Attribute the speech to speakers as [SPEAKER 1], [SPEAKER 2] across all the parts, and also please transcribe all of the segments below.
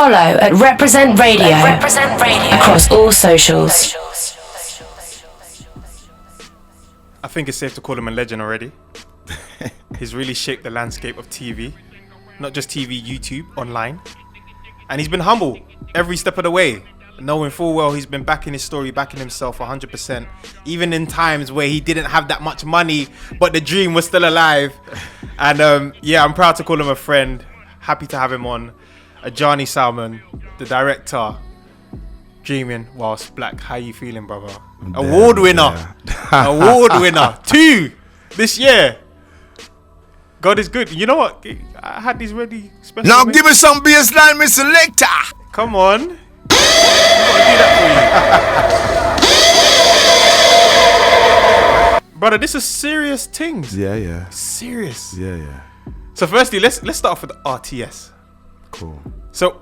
[SPEAKER 1] follow at Represent Radio across all socials.
[SPEAKER 2] I think it's safe to call him a legend already. He's really shaped the landscape of TV. Not just TV, YouTube, online. And he's been humble every step of the way, knowing full well he's been backing his story, backing himself 100%, even in times where he didn't have that much money, but the dream was still alive. And I'm proud to call him a friend. Happy to have him on. Adjani Salmon, the director, Dreaming Whilst Black. How you feeling, brother? Award winner. Award winner. 2 this year. God is good. You know what? I had these ready special.
[SPEAKER 3] Now give me some bassline, Mr. Selector.
[SPEAKER 2] Come on. I'm gonna do that for you. Brother, this is serious things.
[SPEAKER 3] Yeah.
[SPEAKER 2] Serious.
[SPEAKER 3] Yeah.
[SPEAKER 2] So firstly, let's start off with the RTS.
[SPEAKER 3] Cool.
[SPEAKER 2] So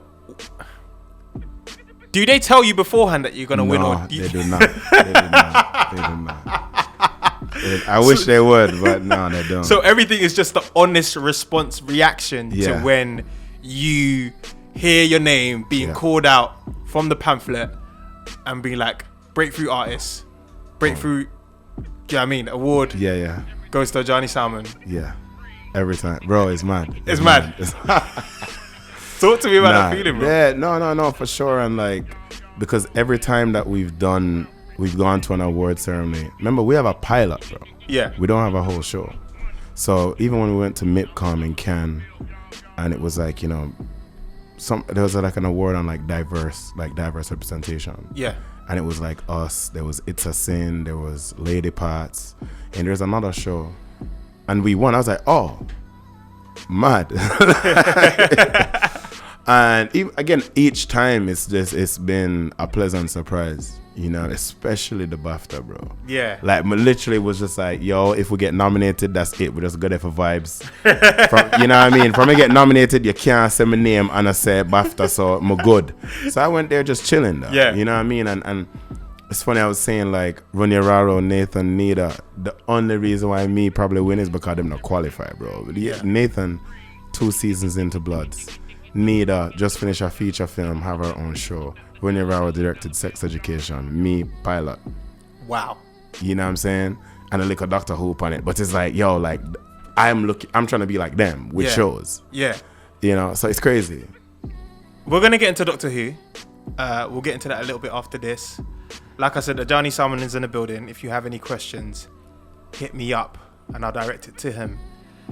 [SPEAKER 2] do they tell you beforehand that you're gonna win? Or
[SPEAKER 3] They do not. I wish they would, but no, they don't.
[SPEAKER 2] So everything is just the honest response reaction to when you hear your name being called out from the pamphlet and being like, breakthrough artist, breakthrough, do you know what I mean, award.
[SPEAKER 3] Yeah.
[SPEAKER 2] Goes to Adjani Salmon.
[SPEAKER 3] Yeah. Every time. Bro, it's mad.
[SPEAKER 2] It's mad. Talk to me about that feeling, bro.
[SPEAKER 3] Yeah, no, for sure. And like, because every time that we've gone to an award ceremony, remember we have a pilot, bro.
[SPEAKER 2] Yeah.
[SPEAKER 3] We don't have a whole show. So even when we went to MIPCOM in Cannes, and it was like, you know, there was like an award on like diverse representation.
[SPEAKER 2] Yeah.
[SPEAKER 3] And it was like us, there was It's a Sin, there was Lady Parts, and there's another show. And we won. I was like, oh, mad. And each time it's been a pleasant surprise, you know, especially the Bafta, bro.
[SPEAKER 2] Yeah.
[SPEAKER 3] Like, literally was just like, yo, if we get nominated, that's it. We just go there for vibes. You know what I mean? From me get nominated, you can't say my name and I say Bafta, so I'm good. So I went there just chilling, though.
[SPEAKER 2] Yeah.
[SPEAKER 3] You know what I mean? And it's funny, I was saying like Ronnie Raro, Nathan, Nida, the only reason why me probably win is because them not qualify, bro.
[SPEAKER 2] Yeah.
[SPEAKER 3] Nathan, 2 seasons into Bloods. Nida just finished a feature film, have her own show. Ronnie Raro directed Sex Education. Me, pilot.
[SPEAKER 2] Wow.
[SPEAKER 3] You know what I'm saying? And a little Doctor Who on it. But it's like, yo, like, I'm trying to be like them with shows.
[SPEAKER 2] Yeah.
[SPEAKER 3] You know, so it's crazy.
[SPEAKER 2] We're going to get into Doctor Who. We'll get into that a little bit after this. Like I said, Adjani Salmon is in the building. If you have any questions, hit me up and I'll direct it to him.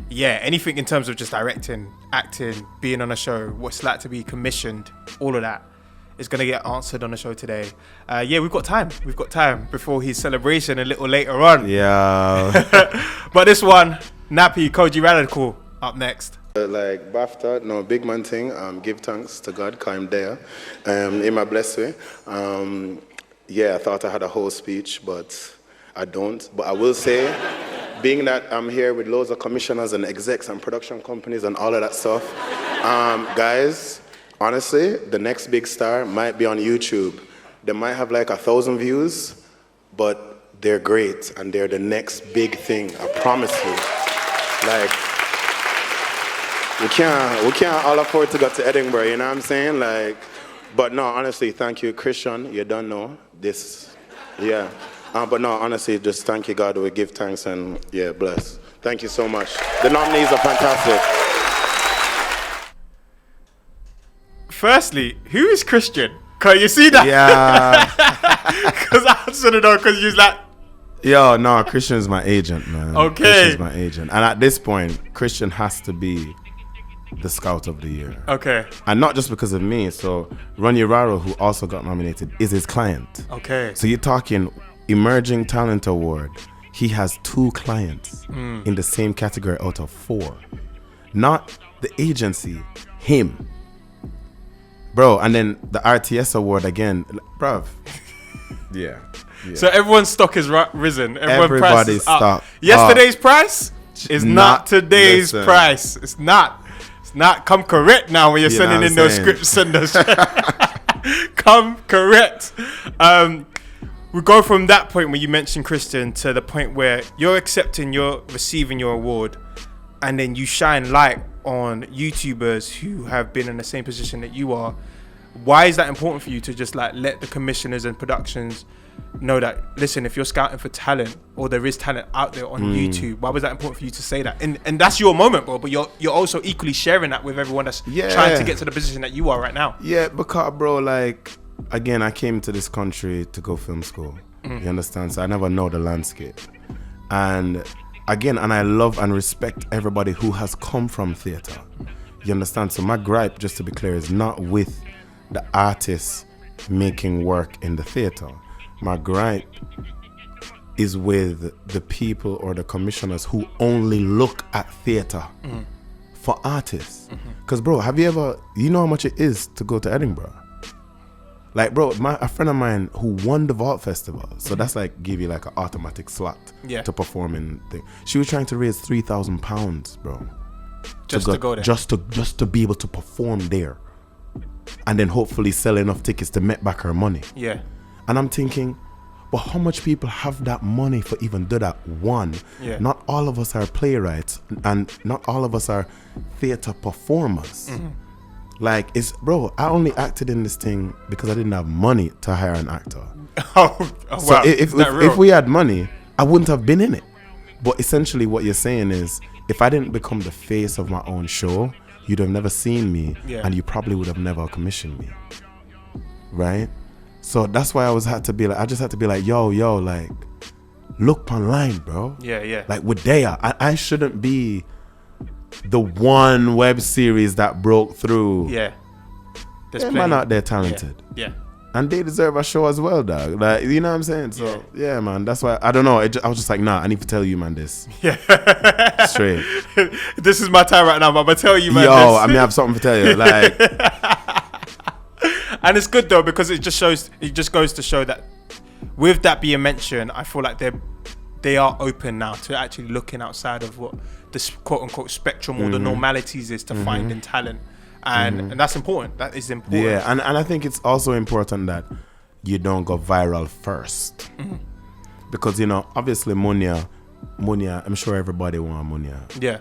[SPEAKER 2] Yeah, anything in terms of just directing, acting, being on a show, what it's like to be commissioned, all of that is going to get answered on the show today. We've got time. We've got time before his celebration a little later on.
[SPEAKER 3] Yeah.
[SPEAKER 2] But this one, Nappy, Koji Radical, up next.
[SPEAKER 3] Like Bafta, no big man thing. Give thanks to God, cause I'm there. In my blessed way. I thought I had a whole speech, but I don't. But I will say, being that I'm here with loads of commissioners and execs and production companies and all of that stuff, guys, honestly, the next big star might be on YouTube. They might have like 1,000 views, but they're great and they're the next big thing. I promise you. Like, we can't all afford to go to Edinburgh, you know what I'm saying? Like, but no, honestly, thank you, Christian. You don't know this, yeah. But no, honestly, just thank you, God. We give thanks and bless. Thank you so much. The nominees are fantastic.
[SPEAKER 2] Firstly, who is Christian? Can you see that?
[SPEAKER 3] Yeah.
[SPEAKER 2] Because I should have known, because you're like,
[SPEAKER 3] yo, no, Christian is my agent, man.
[SPEAKER 2] Okay.
[SPEAKER 3] Christian is my agent. And at this point, Christian has to be the Scout of the Year.
[SPEAKER 2] Okay.
[SPEAKER 3] And not just because of me. So Ronnie Raro, who also got nominated, is his client.
[SPEAKER 2] Okay.
[SPEAKER 3] So you're talking Emerging Talent Award. He has 2 clients in the same category out of 4. Not the agency, him. Bro, and then the RTS award again. Bruv. Yeah.
[SPEAKER 2] So everyone's stock is risen.
[SPEAKER 3] Everybody's
[SPEAKER 2] price is up.
[SPEAKER 3] stock.
[SPEAKER 2] Yesterday's price is not today's price. It's not. Come correct now when you're sending in those scripts. Send those. Come correct. We go from that point where you mentioned Christian to the point where you're receiving your award, and then you shine light on YouTubers who have been in the same position that you are. Why is that important for you to just like let the commissioners and productions know that, listen, if you're scouting for talent or there is talent out there on YouTube, why was that important for you to say that? And that's your moment, bro, but you're also equally sharing that with everyone that's trying to get to the position that you are right now.
[SPEAKER 4] Yeah, because, bro, like, again, I came to this country to go film school. You understand? So I never know the landscape. And again, and I love and respect everybody who has come from theater. You understand? So my gripe, just to be clear, is not with the artists making work in the theater. My gripe is with the people or the commissioners who only look at theater for artists. Because, bro, have you ever, you know how much it is to go to Edinburgh? Like, bro, a friend of mine who won the Vault Festival, so that's like give you like an automatic slot to perform in thing. She was trying to raise £3,000, bro,
[SPEAKER 2] just to go there,
[SPEAKER 4] just to be able to perform there, and then hopefully sell enough tickets to make back her money. Yeah, and I'm thinking, but how much people have that money for even do that? One, not all of us are playwrights, and not all of us are theater performers. Like, it's, bro, I only acted in this thing because I didn't have money to hire an actor. So wow. If we had money, I wouldn't have been in it. But essentially what you're saying is, if I didn't become the face of my own show, you'd have never seen me, and you probably would have never commissioned me. Right? So that's why I just had to be like, yo, like, look online, bro. Yeah. Like, with Daya, I shouldn't be the one web series that broke through. There's man out there talented. Yeah. And they deserve a show as well, dog. Like, you know what I'm saying? So yeah, man. That's why I don't know. I was just like, nah, I need to tell you, man, this. Yeah. Straight.
[SPEAKER 2] This is my time right now, but I'm gonna tell you, man.
[SPEAKER 4] Yo, I mean, I have something to tell you. Like,
[SPEAKER 2] and it's good though, because it just goes to show that with that being mentioned, I feel like they are open now to actually looking outside of what this quote unquote spectrum or the normalities is to finding talent, and that's important. That is important.
[SPEAKER 4] Yeah, and I think it's also important that you don't go viral first, because, you know, obviously Munya, I'm sure everybody want Munya. Yeah.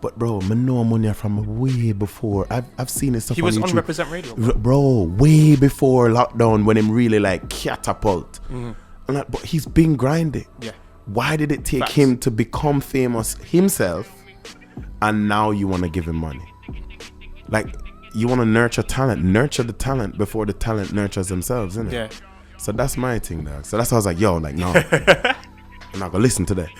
[SPEAKER 4] But bro, I know Munya from way before. I've seen his stuff.
[SPEAKER 2] He was
[SPEAKER 4] on
[SPEAKER 2] YouTube. Represent Radio,
[SPEAKER 4] bro, way before lockdown, when him really like catapult. And like, but he's been grinding. Yeah. Why did it take him to become famous himself, and now you want to give him money? Like, you want to nurture the talent before the talent nurtures themselves, isn't it? Yeah. So that's my thing, dog. So that's why I was like, yo, like, no, I'm not gonna listen to that.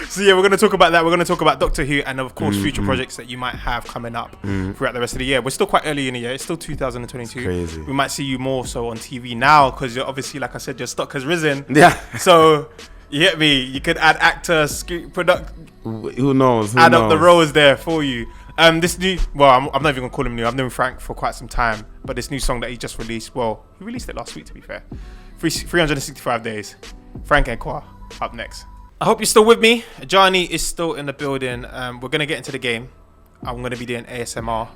[SPEAKER 2] So yeah, we're gonna talk about that. We're gonna talk about Doctor Who and of course future projects that you might have coming up throughout the rest of the year. We're still quite early in the year. It's still 2022. It's crazy. We might see you more so on TV now because you're obviously, like I said, your stock has risen. Yeah. So you get me. You could add actors, product.
[SPEAKER 4] Who knows?
[SPEAKER 2] Add up the roles there for you. This new, well, I'm not even gonna call him new. I've known Frank for quite some time, but this new song that he just released, well, he released it last week, to be fair. 365 days. Frank Enquires up next. I hope you're still with me. Adjani is still in the building. We're gonna get into the game. I'm gonna be doing ASMR,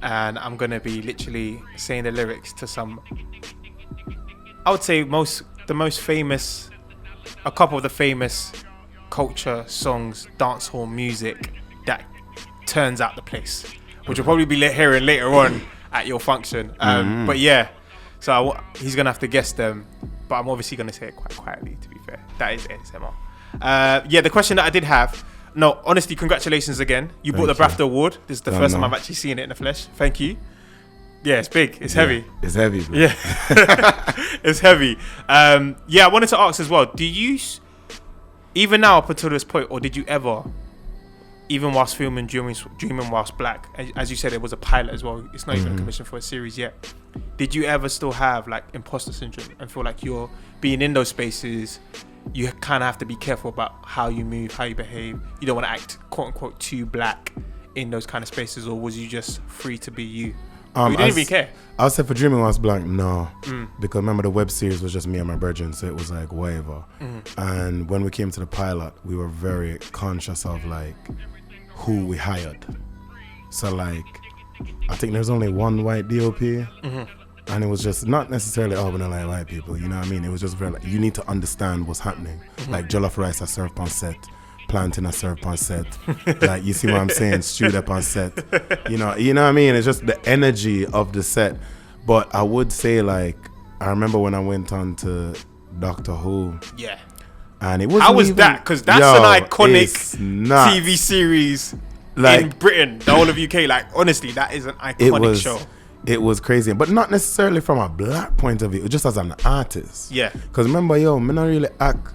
[SPEAKER 2] and I'm gonna be literally saying the lyrics to some, I would say the most famous, a couple of the famous culture songs, dancehall music that turns out the place, which will probably be hearing later on at your function. But yeah, so he's gonna have to guess them, but I'm obviously gonna say it quite quietly, to be fair. That is ASMR. Yeah, the question that I did have, no, honestly, congratulations again. You bought the Bafta award. This is the first time I've actually seen it in the flesh. Thank you. Yeah, it's big. It's heavy.
[SPEAKER 4] It's heavy, bro.
[SPEAKER 2] Yeah. It's heavy. Yeah, I wanted to ask as well, do you, even now up until this point, or did you ever, even whilst filming Dreaming Whilst Black, as you said, it was a pilot as well, it's not even a commission for a series yet, did you ever still have like imposter syndrome and feel like you're being in those spaces, you kind of have to be careful about how you move, how you behave, you don't want to act quote unquote too black in those kind of spaces, or was you just free to be you? You didn't even care?
[SPEAKER 4] I would say for Dreaming Whilst Black, no, because remember the web series was just me and my virgin, so it was like whatever. And when we came to the pilot, we were very conscious of like who we hired. So like, I think there's only one white DOP, and it was just not necessarily, oh, we don't like white people, you know what I mean? It was just very like, you need to understand what's happening. Like jollof rice I serve on set, planting a syrup on set. Like, you see what I'm saying? Stewed up on set. You know what I mean? It's just the energy of the set. But I would say, like, I remember when I went on to Doctor Who.
[SPEAKER 2] Yeah.
[SPEAKER 4] And it was
[SPEAKER 2] How was that? Because that's an iconic TV series like, in Britain, the whole of UK. Like, honestly, that is an iconic show.
[SPEAKER 4] It was crazy, but not necessarily from a black point of view, just as an artist.
[SPEAKER 2] Yeah.
[SPEAKER 4] Because remember, me not really act.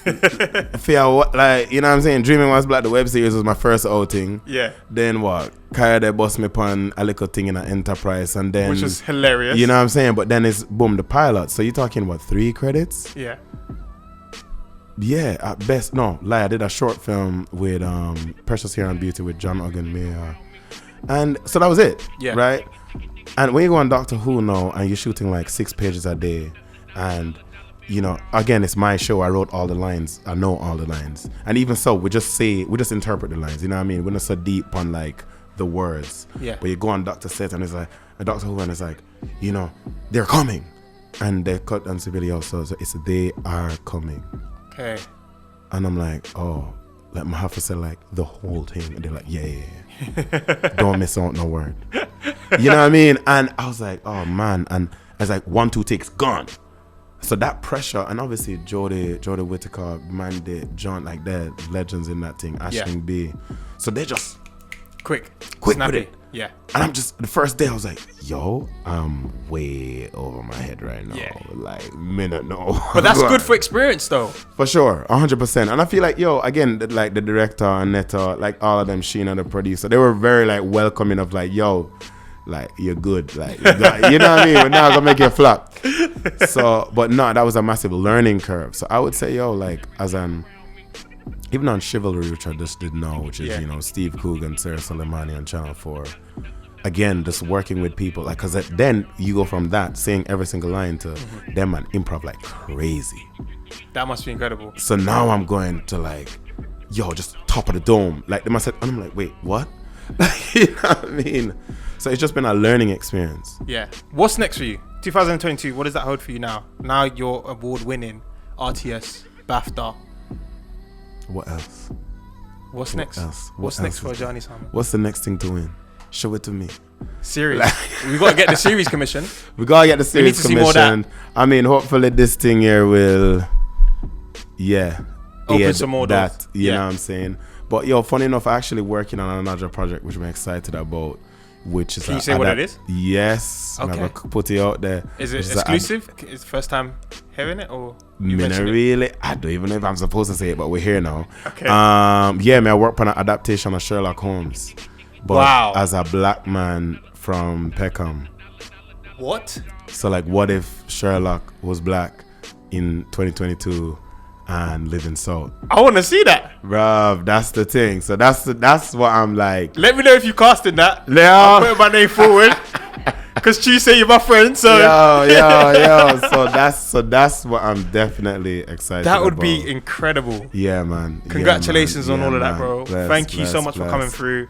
[SPEAKER 4] Like, you know what I'm saying? Dreaming Whilstblack, the web series, was my first outing.
[SPEAKER 2] Yeah.
[SPEAKER 4] Then what? Kaya they bust me upon a little thing in an Enterprise, and then,
[SPEAKER 2] which was hilarious.
[SPEAKER 4] You know what I'm saying? But then it's boom, the pilot. So you're talking what, 3 credits?
[SPEAKER 2] Yeah.
[SPEAKER 4] Yeah, at best. No, lie. I did a short film with Precious Hair and Beauty with John Ogden Mayer, and so that was it.
[SPEAKER 2] Yeah.
[SPEAKER 4] Right. And when you go on Doctor Who now and you're shooting like 6 pages a day, and you know, again, it's my show. I wrote all the lines. I know all the lines. And even so, we just interpret the lines. You know what I mean? We're not so deep on like the words.
[SPEAKER 2] Yeah.
[SPEAKER 4] But you go on Doctor Set and it's like, a Doctor Who, and it's like, you know, they're coming. And they cut on Sibylle also. So it's they are coming.
[SPEAKER 2] Okay.
[SPEAKER 4] And I'm like, oh, like my half said like the whole thing. And they're like, yeah. Don't miss out no word. You know what I mean? And I was like, oh man. And I was like, 1, 2 takes, gone. So that pressure, and obviously Jodie Whittaker, Mandy, John, like they're legends in that thing, Ashling B. So they're just
[SPEAKER 2] quick
[SPEAKER 4] with it.
[SPEAKER 2] Yeah.
[SPEAKER 4] And I'm just, the first day I was like, yo, I'm way over my head right now.
[SPEAKER 2] Yeah.
[SPEAKER 4] Like, minute, no.
[SPEAKER 2] But that's good for experience though.
[SPEAKER 4] For sure, 100%. And I feel like, yo, again, like the director, Netta, like all of them, Sheena, the producer, they were very like welcoming of like, yo, like, you're good. Like, you know what I mean? We're not gonna make you flop. So, but no, that was a massive learning curve. So I would say, yo, like, even on Chivalry, which I just did know, which is, you know, Steve Coogan, Sarah Soleimani on Channel 4. Again, just working with people, like, because then you go from that, saying every single line, to them and improv like crazy.
[SPEAKER 2] That must be incredible.
[SPEAKER 4] So now I'm going to like, yo, just top of the dome. Like, they must have, and I'm like, wait, what? You know what I mean? So it's just been a learning experience.
[SPEAKER 2] Yeah. What's next for you? 2022, what does that hold for you now? Now you're award-winning, RTS, Bafta.
[SPEAKER 4] What else?
[SPEAKER 2] What's next? What's next for Adjani Salmon?
[SPEAKER 4] What's the next thing to win? Show it to me.
[SPEAKER 2] Series. We got to get the series commission.
[SPEAKER 4] We got to get the series commission. We need to see more of that. I mean, hopefully this thing here will,
[SPEAKER 2] open some more doors.
[SPEAKER 4] You know what I'm saying? But yo, funny enough, actually working on another project which I'm excited about, which is...
[SPEAKER 2] Can you say what it is?
[SPEAKER 4] Yes.
[SPEAKER 2] Okay.
[SPEAKER 4] Never put it out there.
[SPEAKER 2] Is it exclusive? Is it first time hearing it, or
[SPEAKER 4] I don't even know if I'm supposed to say it, but we're here now.
[SPEAKER 2] Okay.
[SPEAKER 4] I work on an adaptation of Sherlock Holmes, but as a black man from Peckham.
[SPEAKER 2] What?
[SPEAKER 4] So like, what if Sherlock was black in 2022 and living South?
[SPEAKER 2] I want to see that,
[SPEAKER 4] bruv. That's the thing. So that's what I'm like.
[SPEAKER 2] Let me know if you casted that.
[SPEAKER 4] Yeah.
[SPEAKER 2] I'm putting my name forward. Cause you say you're my friend, so
[SPEAKER 4] So that's what I'm definitely excited about.
[SPEAKER 2] That would be incredible.
[SPEAKER 4] Yeah, man.
[SPEAKER 2] Congratulations on all of that,
[SPEAKER 4] man.
[SPEAKER 2] bro. Thank you so much for coming through.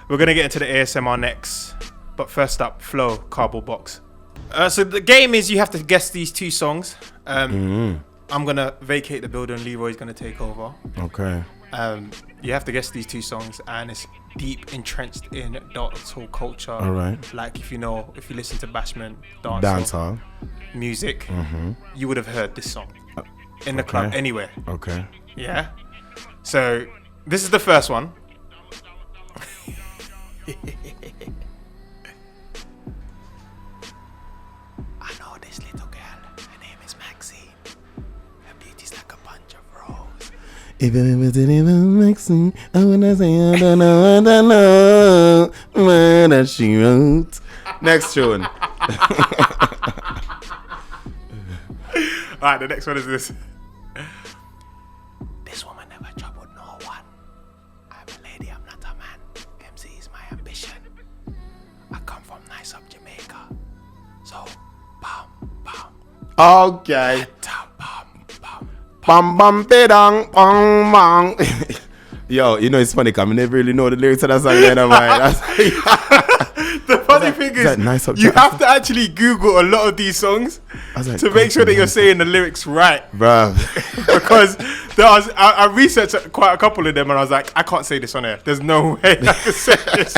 [SPEAKER 2] We're gonna get into the ASMR next, but first up, Flow Cardboard Box. So the game is you have to guess these 2 songs. I'm gonna vacate the building. Leroy's gonna take over.
[SPEAKER 4] Okay.
[SPEAKER 2] You have to guess these 2 songs, and it's deep entrenched in dancehall culture.
[SPEAKER 4] All right.
[SPEAKER 2] Like if you listen to Bashment
[SPEAKER 4] dancehall
[SPEAKER 2] music, you would have heard this song in the club anywhere.
[SPEAKER 4] Okay.
[SPEAKER 2] Yeah. So this is the first one. I know this little girl. Her name is Maxine. Her beauty's like a bunch of roses.
[SPEAKER 4] If it was even Maxine, I wanna say I don't know what that she wrote. Next tune.
[SPEAKER 2] Alright, the next one is this. This woman never troubled no one. I'm a lady, I'm not a man. MC is my ambition. I come from nice up Jamaica. So, bam, bam.
[SPEAKER 4] Okay.
[SPEAKER 2] Bam,
[SPEAKER 4] Bam bam bedang bang bang. Yo, you know it's funny because I never really know the lyrics of that song. That's
[SPEAKER 2] The funny thing is,
[SPEAKER 4] nice
[SPEAKER 2] you have to actually Google a lot of these songs to make sure that you're saying the lyrics right,
[SPEAKER 4] bruv.
[SPEAKER 2] Because I researched quite a couple of them, and I was like, I can't say this on air. There's no way I can say this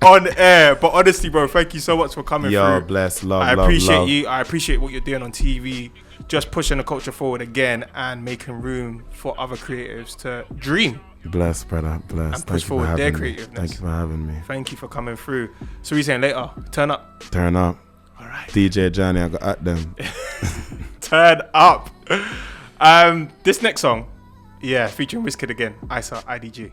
[SPEAKER 2] on air. But honestly, bro, thank you so much for coming through.
[SPEAKER 4] Yo, bless, love,
[SPEAKER 2] I appreciate
[SPEAKER 4] love.
[SPEAKER 2] you. I appreciate what you're doing on TV, just pushing the culture forward again and making room for other creatives to dream.
[SPEAKER 4] Bless, brother, bless.
[SPEAKER 2] And push forward their creativeness.
[SPEAKER 4] Thank you for having me.
[SPEAKER 2] Thank you for coming through. So we saying later, turn up.
[SPEAKER 4] Turn up.
[SPEAKER 2] All right.
[SPEAKER 4] DJ Johnny, I got at them.
[SPEAKER 2] Turn up. This next song, featuring Wizkid again, ISA IDG.